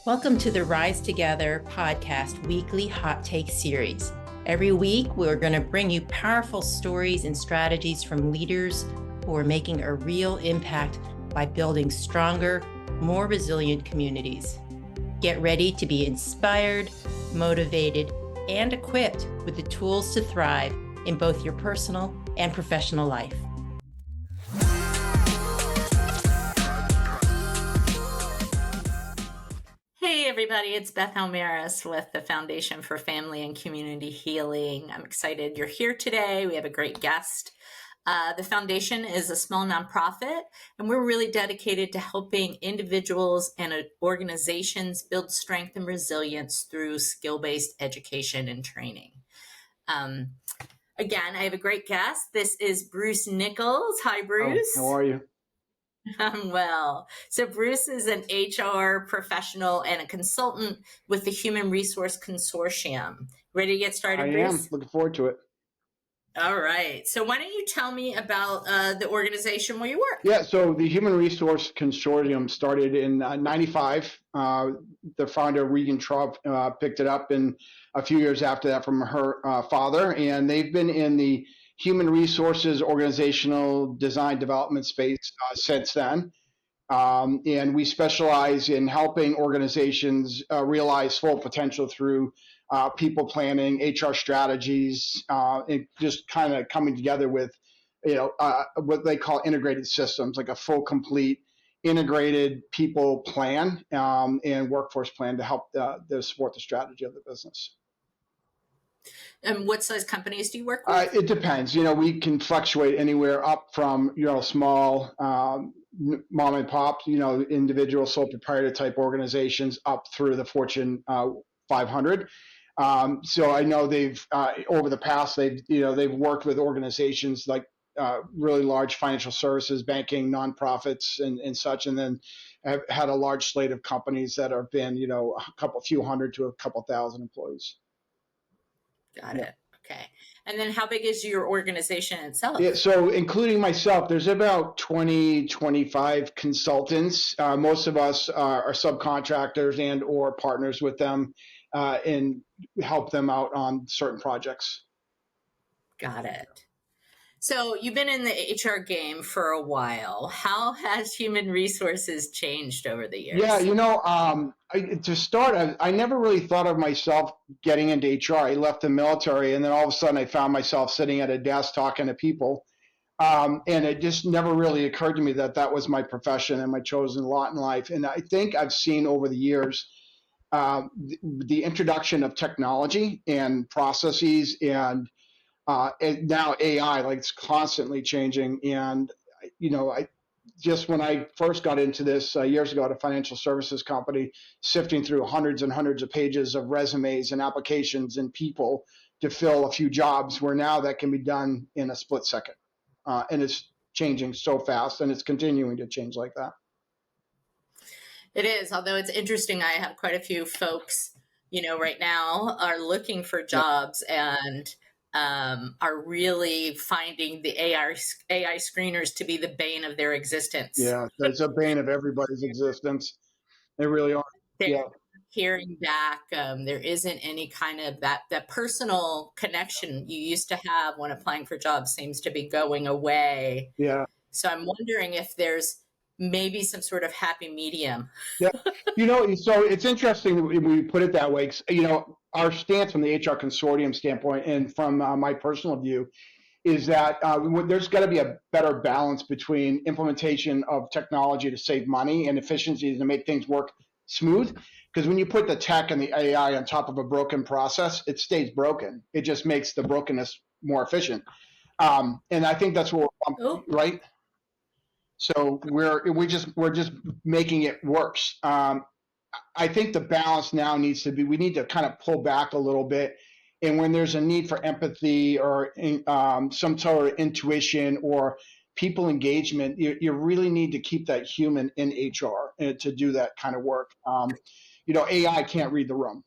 Welcome to the Rise Together podcast weekly hot take series. Every week, we're going to bring you powerful stories and strategies from leaders who are making a real impact by building stronger, more resilient communities. Get ready to be inspired, motivated, and equipped with the tools to thrive in both your personal and professional life. Hey everybody, it's Beth Almaris with the Foundation for Family and Community Healing. I'm excited you're here today. We have a great guest. The foundation is a small nonprofit, and we're really dedicated to helping individuals and organizations build strength and resilience through skill-based education and training. Again, I have a great guest. This is Bruce Nichols. Hi, Bruce. How are you? I'm well. So Bruce is an HR professional and a consultant with the Human Resource Consortium. Ready to get started, Bruce? I am. Looking forward to it. All right. So why don't you tell me about the organization where you work? Yeah, so the Human Resource Consortium started in 95. The founder, Regan Traub, picked it up in a few years after that from her father, and they've been in the human resources organizational design development space since then. And we specialize in helping organizations realize full potential through people planning, HR strategies, and just kind of coming together with, what they call integrated systems, like a full, complete, integrated people plan and workforce plan to help support the strategy of the business. And what size companies do you work with? It depends. We can fluctuate anywhere up from, small mom and pop, individual sole proprietor type organizations up through the Fortune 500. So I know they've over the past they've worked with organizations like really large financial services, banking, nonprofits, and such, and then have had a large slate of companies that have been a few hundred to a couple thousand employees. Got it. Okay. And then how big is your organization itself? Yeah, so including myself, there's about 20, 25 consultants. Most of us are subcontractors and or partners with them and help them out on certain projects. Got it. So you've been in the HR game for a while. How has human resources changed over the years? Yeah, to start, I never really thought of myself getting into HR. I left the military, and then all of a sudden I found myself sitting at a desk talking to people. And it just never really occurred to me that that was my profession and my chosen lot in life. And I think I've seen over the years the introduction of technology and processes and now AI, like it's constantly changing. And, when I first got into this years ago at a financial services company, sifting through hundreds and hundreds of pages of resumes and applications and people to fill a few jobs, where now that can be done in a split second. And it's changing so fast, and it's continuing to change like that. It is, although it's interesting. I have quite a few folks, right now are looking for jobs and are really finding the AI screeners to be the bane of their existence. Yeah, it's a bane of everybody's existence. They really are. They're hearing back. There isn't any kind of that personal connection you used to have when applying for jobs seems to be going away. Yeah. So I'm wondering if there's maybe some sort of happy medium. Yeah. So it's interesting when we put it that way. Our stance from the HR consortium standpoint and from my personal view is that there's got to be a better balance between implementation of technology to save money and efficiencies to make things work smooth. Because when you put the tech and the AI on top of a broken process, it stays broken. It just makes the brokenness more efficient. And I think that's what we're right. So we're just making it worse. I think the balance now needs to be, we need to kind of pull back a little bit. And when there's a need for empathy or some sort of intuition or people engagement, you really need to keep that human in HR to do that kind of work. AI can't read the room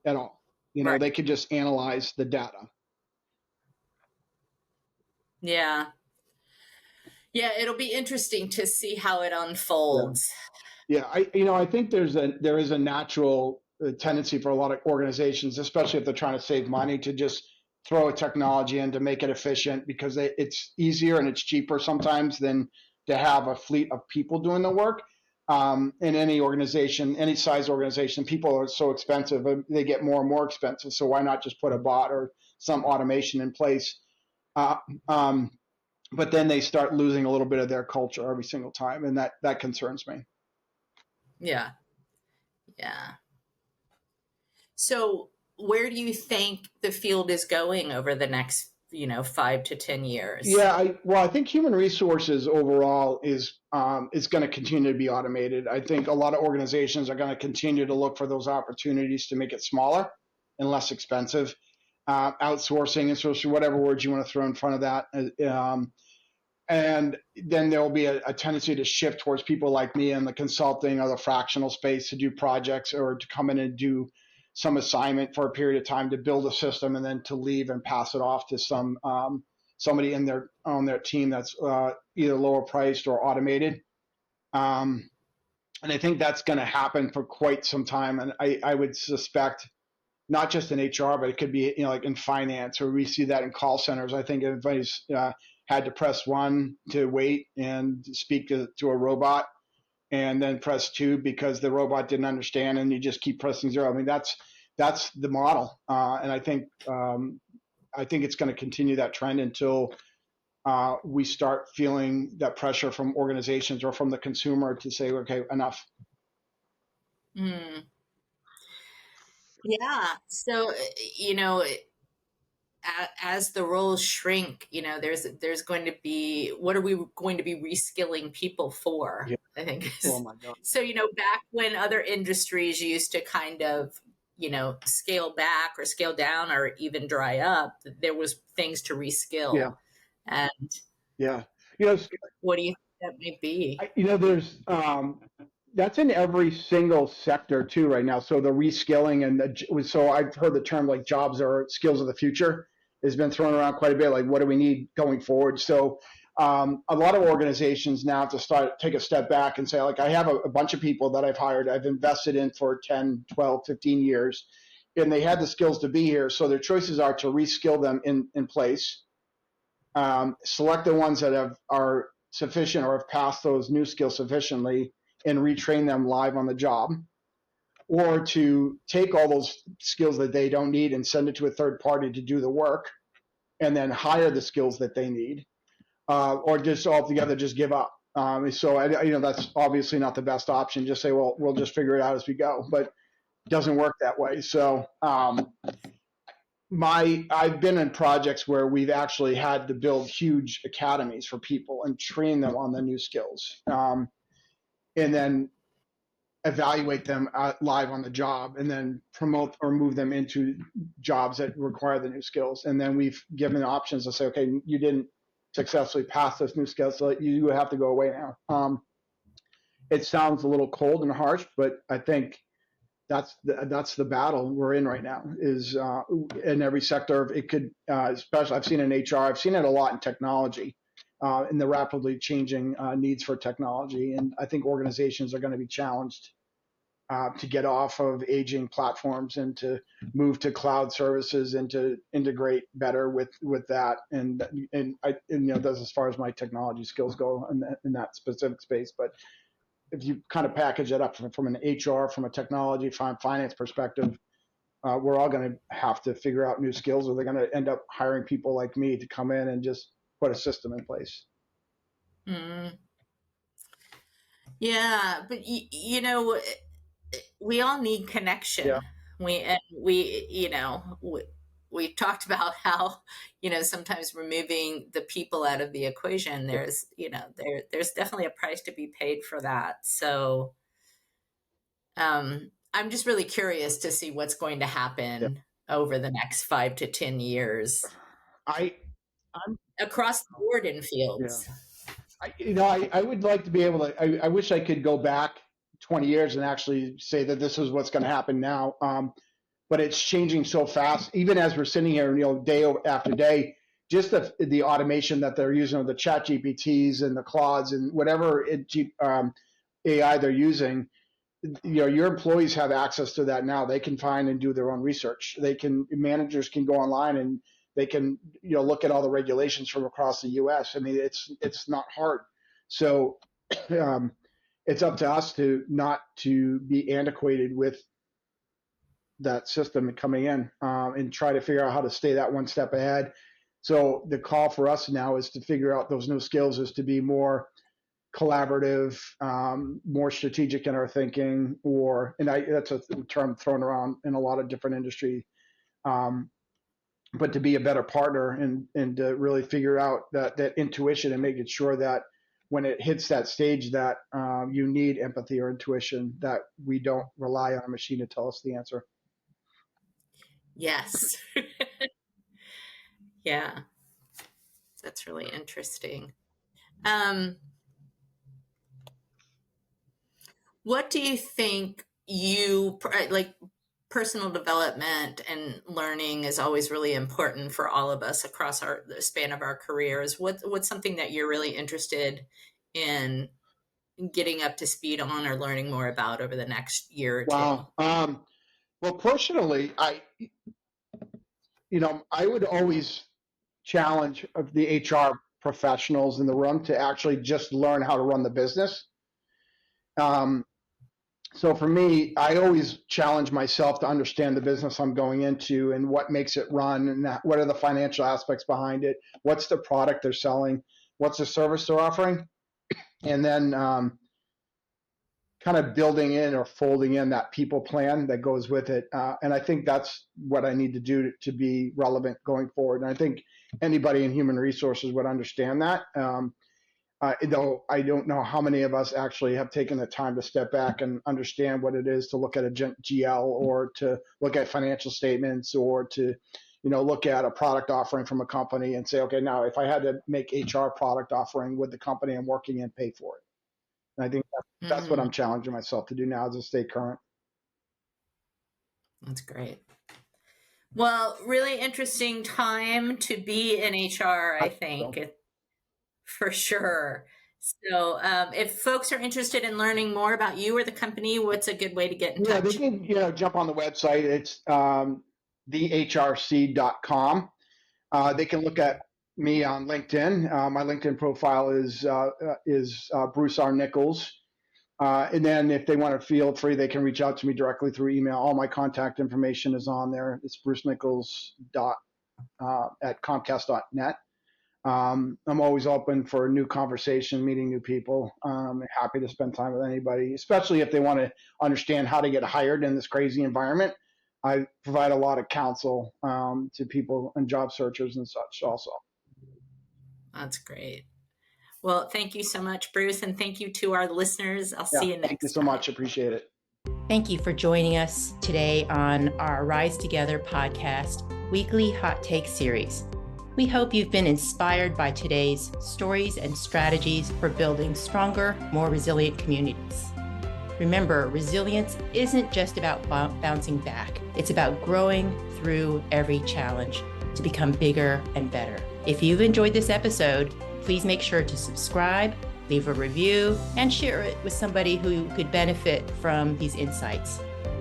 at all. Right. They could just analyze the data. Yeah. Yeah, it'll be interesting to see how it unfolds. Yeah, I think there is a natural tendency for a lot of organizations, especially if they're trying to save money, to just throw a technology in to make it efficient because it's easier and it's cheaper sometimes than to have a fleet of people doing the work. In any organization, any size organization, people are so expensive; they get more and more expensive. So why not just put a bot or some automation in place? Uh, um, but then they start losing a little bit of their culture every single time, and that concerns me. Yeah. Yeah. So where do you think the field is going over the next, 5 to 10 years? Yeah, I think human resources overall is going to continue to be automated. I think a lot of organizations are going to continue to look for those opportunities to make it smaller and less expensive. Outsourcing, insourcing, whatever words you want to throw in front of that. And then there will be a tendency to shift towards people like me in the consulting or the fractional space to do projects or to come in and do some assignment for a period of time to build a system and then to leave and pass it off to somebody on their team that's either lower priced or automated. And I think that's going to happen for quite some time. And I would suspect not just in HR, but it could be like in finance, or we see that in call centers. I think everybody's had to press one to wait and speak to a robot, and then press two because the robot didn't understand, and you just keep pressing zero. I mean, that's the model, and I think it's going to continue that trend until we start feeling that pressure from organizations or from the consumer to say, okay, enough. Mm. Yeah. So, as the roles shrink, there's going to be, what are we going to be reskilling people for? Yeah. I think. Oh my God. So, back when other industries used to kind of, scale back or scale down or even dry up, there was things to reskill. Yeah. And Yeah. what do you think that might be? There's that's in every single sector too right now. So the reskilling so I've heard the term like jobs are skills of the future has been thrown around quite a bit. Like, what do we need going forward? So a lot of organizations now have to take a step back and say, like, I have a bunch of people that I've hired, I've invested in for 10, 12, 15 years, and they had the skills to be here. So their choices are to reskill them in place, select the ones that are sufficient or have passed those new skills sufficiently and retrain them live on the job, or to take all those skills that they don't need and send it to a third party to do the work and then hire the skills that they need, or just altogether just give up. So that's obviously not the best option. Just say, well, we'll just figure it out as we go, but it doesn't work that way. So I've been in projects where we've actually had to build huge academies for people and train them on the new skills, and then evaluate them live on the job, and then promote or move them into jobs that require the new skills. And then we've given options to say, okay, you didn't successfully pass this new skill, so you have to go away now. It sounds a little cold and harsh, but I think that's the battle we're in right now. Is in every sector. It could, especially I've seen in HR, I've seen it a lot in technology, in the rapidly changing needs for technology, and I think organizations are going to be challenged to get off of aging platforms and to move to cloud services and to integrate better with that. And that's as far as my technology skills go in that specific space. But if you kind of package it up from an HR, from a technology, finance perspective, we're all going to have to figure out new skills, or they're going to end up hiring people like me to come in and just put a system in place. Mm. Yeah, but we all need connection. Yeah. We talked about how, sometimes removing the people out of the equation, there's definitely a price to be paid for that. So I'm just really curious to see what's going to happen over the next 5 to 10 years. I'm across the board in fields. Yeah. I would like to be able to, I wish I could go back 20 years and actually say that this is what's going to happen now. But it's changing so fast, even as we're sitting here, day after day, just the automation that they're using, the chat GPTs and the Claudes and whatever AI they're using, your employees have access to that now. They can find and do their own research. Managers can go online and they can, look at all the regulations from across the U.S. I mean, it's not hard. So it's up to us to not to be antiquated with that system coming in, and try to figure out how to stay that one step ahead. So the call for us now is to figure out those new skills, is to be more collaborative, more strategic in our thinking, that's a term thrown around in a lot of different industry, but to be a better partner and to really figure out that intuition and making sure that when it hits that stage that you need empathy or intuition, that we don't rely on a machine to tell us the answer. Yes. Yeah, that's really interesting. What do you think like? Personal development and learning is always really important for all of us across the span of our careers. What's something that you're really interested in getting up to speed on or learning more about over the next year or two? Wow. Well, personally, I would always challenge of the HR professionals in the room to actually just learn how to run the business. So for me, I always challenge myself to understand the business I'm going into and what makes it run, and what are the financial aspects behind it, what's the product they're selling, what's the service they're offering, and then kind of building in or folding in that people plan that goes with it. And I think that's what I need to do to be relevant going forward. And I think anybody in human resources would understand that. Though I don't know how many of us actually have taken the time to step back and understand what it is to look at a GL, or to look at financial statements, or to, look at a product offering from a company and say, okay, now if I had to make HR product offering, would the company I'm working in pay for it? And I think that's what I'm challenging myself to do now, is to stay current. That's great. Well, really interesting time to be in HR, I think. For sure. So if folks are interested in learning more about you or the company, what's a good way to get in touch? They can jump on the website. It's thehrc.com. They can look at me on LinkedIn. My LinkedIn profile is Bruce R. Nichols. And then if they want to feel free, they can reach out to me directly through email. All my contact information is on there. It's brucenichols at comcast.net. I'm always open for a new conversation, meeting new people. Happy to spend time with anybody, especially if they want to understand how to get hired in this crazy environment. I provide a lot of counsel to people and job searchers and such also. That's great. Well, thank you so much, Bruce, and thank you to our listeners. I'll see you next time. Thank you so much. Appreciate it. Thank you for joining us today on our Rise Together podcast weekly hot take series. We hope you've been inspired by today's stories and strategies for building stronger, more resilient communities. Remember, resilience isn't just about bouncing back. It's about growing through every challenge to become bigger and better. If you've enjoyed this episode, please make sure to subscribe, leave a review, and share it with somebody who could benefit from these insights.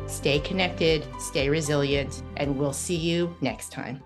Stay connected, stay resilient, and we'll see you next time.